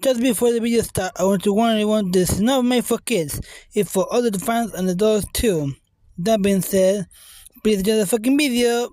Just before the video starts, I want to warn everyone this is not made for kids. It's for other fans and adults too. That being said, please enjoy the fucking video.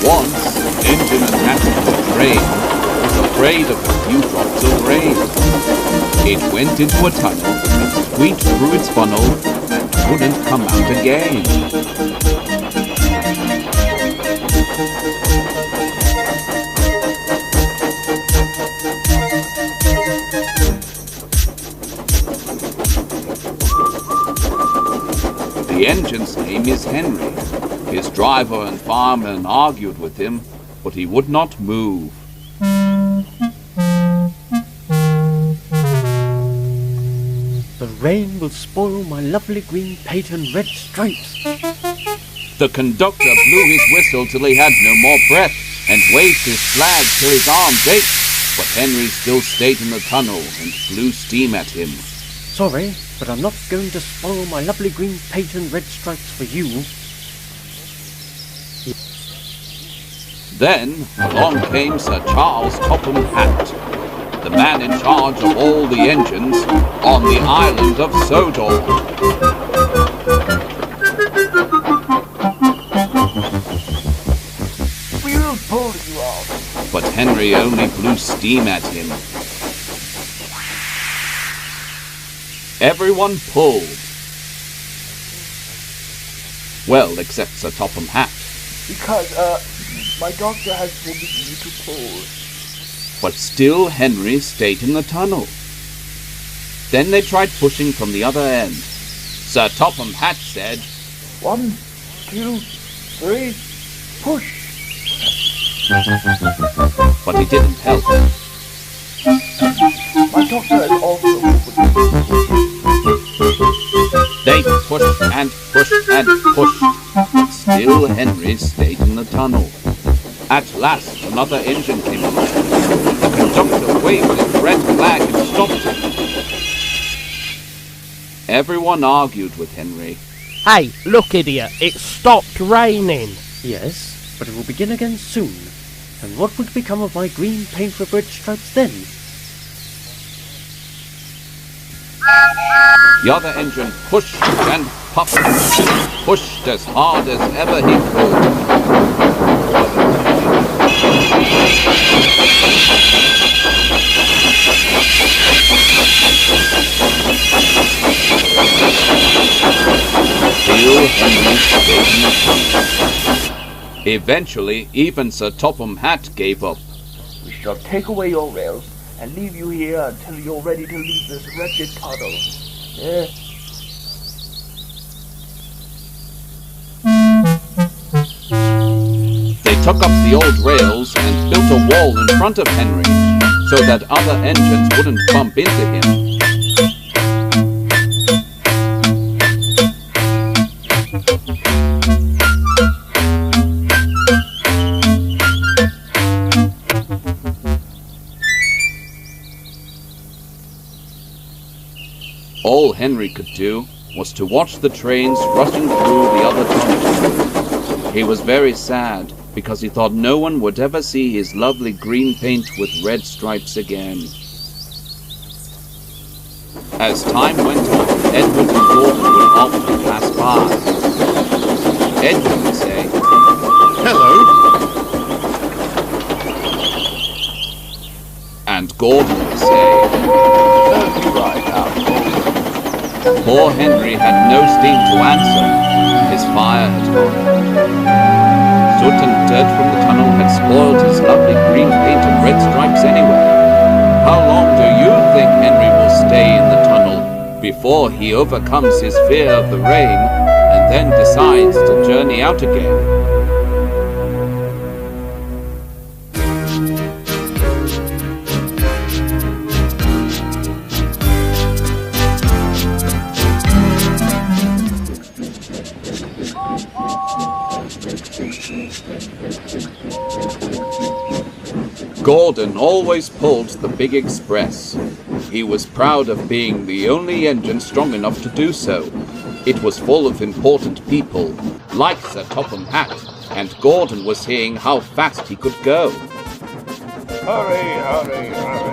Once, an engine attached to a train was afraid of a few drops of rain. It went into a tunnel and squeaked through its funnel and couldn't come out again. The engine's name is Henry. His driver and fireman argued with him, but he would not move. The rain will spoil my lovely green paint and red stripes. The conductor blew his whistle till he had no more breath, and waved his flag till his arms ached, but Henry still stayed in the tunnel and blew steam at him. Sorry, but I'm not going to spoil my lovely green paint and red stripes for you. Then along came Sir Charles Topham Hatt, the man in charge of all the engines on the island of Sodor. We will pull you off. But Henry only blew steam at him. Everyone pulled. Well, except Sir Topham Hatt. Because, my doctor has forbidden you to pull. But still Henry stayed in the tunnel. Then they tried pushing from the other end. Sir Topham Hatt said, 1, 2, 3, push. But it didn't help. My doctor has also forbidden you to push. They pushed and pushed and pushed, but still Henry stayed in the tunnel. At last another engine came along. The conductor waved his red flag and stopped him. Everyone argued with Henry. Hey, look idiot, it stopped raining. Yes, but it will begin again soon. And what would become of my green paint with red stripes then? The other engine pushed and puffed, pushed as hard as ever he could. Still Henry stayed in the tunnel. Eventually, even Sir Topham Hatt gave up. We shall take away your rails and leave you here until you're ready to leave this wretched tunnel. They took up the old rails and built a wall in front of Henry, so that other engines wouldn't bump into him. All Henry could do was to watch the trains rushing through the other tunnels. He was very sad because he thought no one would ever see his lovely green paint with red stripes again. As time went on, Edward and Gordon would often pass by. Edward would say, Hello. and Gordon would say, Don't be right now. Poor Henry had no steam to answer. His fire had gone. Soot and dirt from the tunnel had spoiled his lovely green paint and red stripes anyway. How long do you think Henry will stay in the tunnel before he overcomes his fear of the rain and then decides to journey out again? Gordon always pulled the big express. He was proud of being the only engine strong enough to do so. It was full of important people, like Sir Topham Hatt, and Gordon was seeing how fast he could go. Hurry, hurry, hurry.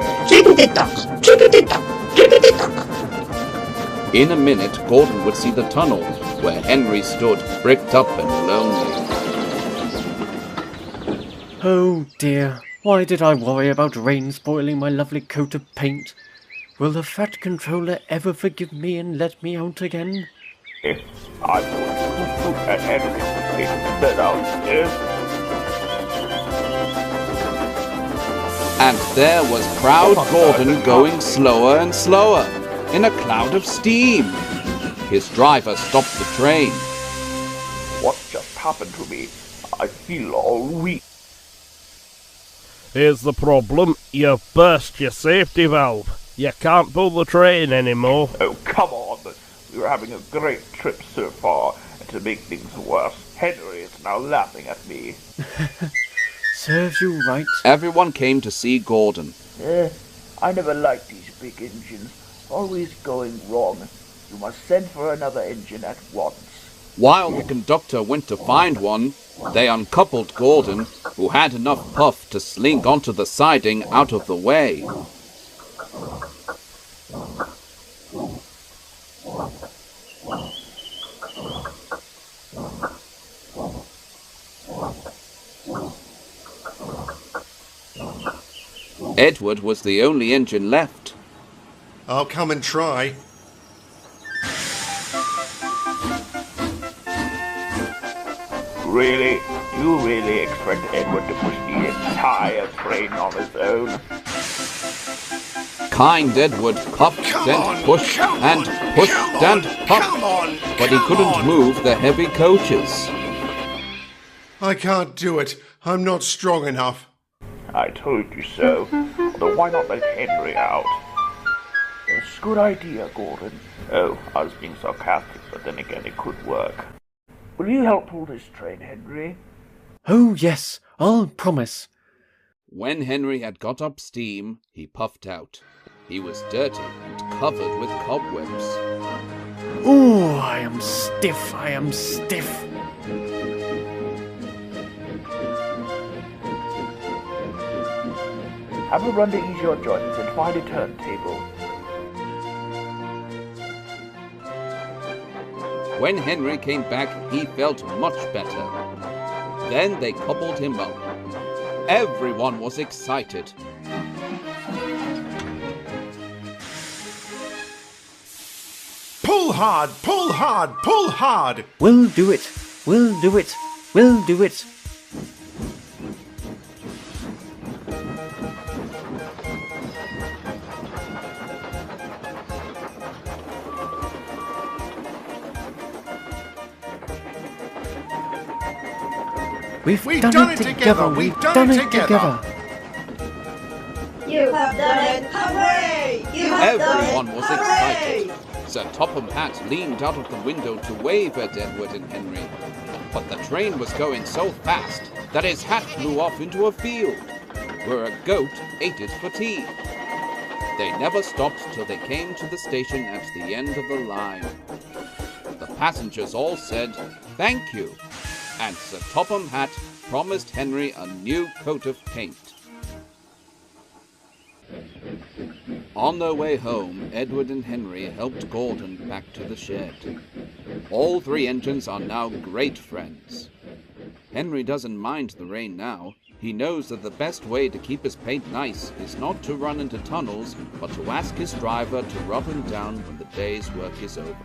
In a minute, Gordon would see the tunnel, where Henry stood, bricked up and lonely. Oh dear, why did I worry about rain spoiling my lovely coat of paint? Will the fat controller ever forgive me and let me out again? I'm going to look at everything that out there. And there was proud Gordon going slower and slower, in a cloud of steam. His driver stopped the train. What just happened to me? I feel all weak. Here's the problem, you've burst your safety valve. You can't pull the train anymore. Oh, come on. We were having a great trip so far, and to make things worse, Henry is now laughing at me. Serves you right. Everyone came to see Gordon. I never liked these big engines, always going wrong. You must send for another engine at once. While the conductor went to find one, they uncoupled Gordon, who had enough puff to slink onto the siding out of the way. Edward was the only engine left. I'll come and try. Really? You really expect Edward to push the entire train on his own? Kind Edward puffed and pushed and pushed and puffed, but he couldn't move the heavy coaches. I can't do it. I'm not strong enough. I told you so. Although why not let Henry out? It's a good idea, Gordon. Oh, I was being sarcastic, but then again it could work. Will you help pull this train, Henry? Oh yes, I'll promise. When Henry had got up steam, he puffed out. He was dirty and covered with cobwebs. Ooh, I am stiff, I am stiff. Have a run to ease your joints and find a turntable. When Henry came back, he felt much better. Then they cobbled him up. Everyone was excited. Pull hard, pull hard, pull hard! We'll do it, we'll do it, we'll do it. We've done it together, we've done it together. You have done it! Hooray! You have done it! Everyone was excited. Sir Topham Hatt leaned out of the window to wave at Edward and Henry. But the train was going so fast that his hat flew off into a field, where a goat ate it for tea. They never stopped till they came to the station at the end of the line. The passengers all said, "Thank you," and Sir Topham Hatt promised Henry a new coat of paint. On their way home, Edward and Henry helped Gordon back to the shed. All three engines are now great friends. Henry doesn't mind the rain now. He knows that the best way to keep his paint nice is not to run into tunnels, but to ask his driver to rub him down when the day's work is over.